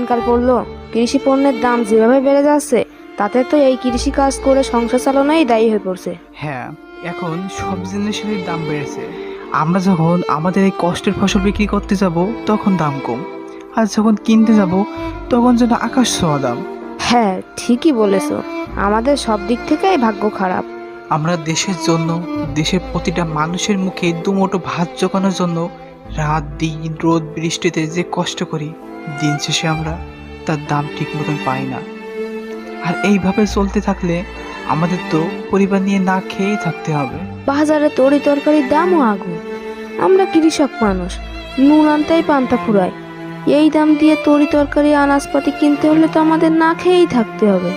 দিনকাল পড়লো, কৃষি পণ্যের দাম যেভাবে বেড়ে যাচ্ছে তাতে তো এই কৃষি কাজ করে সংসার চালানোই দায়ী হয়ে পড়ছে। হ্যাঁ, এখন সব জিনিসেরই দাম বেড়েছে। আমরা যখন আমাদের এই কষ্টের ফসল বিক্রি করতে যাব তখন দাম কম, আর যখন কিনতে যাব তখন যেন আকাশ ছোঁয়া দাম। হ্যাঁ, ঠিকই বলেছো, আমাদের সব দিক থেকেই ভাগ্য খারাপ। আমরা দেশের জন্য, দেশের প্রতিটা মানুষের মুখে দুমুঠো ভাত জোগানোর জন্য রাত দিন রোদ বৃষ্টিতে যে কষ্ট করি, দিন শেষে আমরা তার দাম ঠিক মতন পাই না। আর এইভাবে চলতে থাকলে আমাদের তো পরিবার নিয়ে না খেয়েই থাকতে হবে। বাজারে তরি তরকারির দামও আগুন। আমরা কৃষক মানুষ, নুন আনতেই পান্তা ফুরায়। এই দাম দিয়ে তরি তরকারি আনাজপাতি কিনতে হলে তো আমাদের না খেয়েই থাকতে হবে।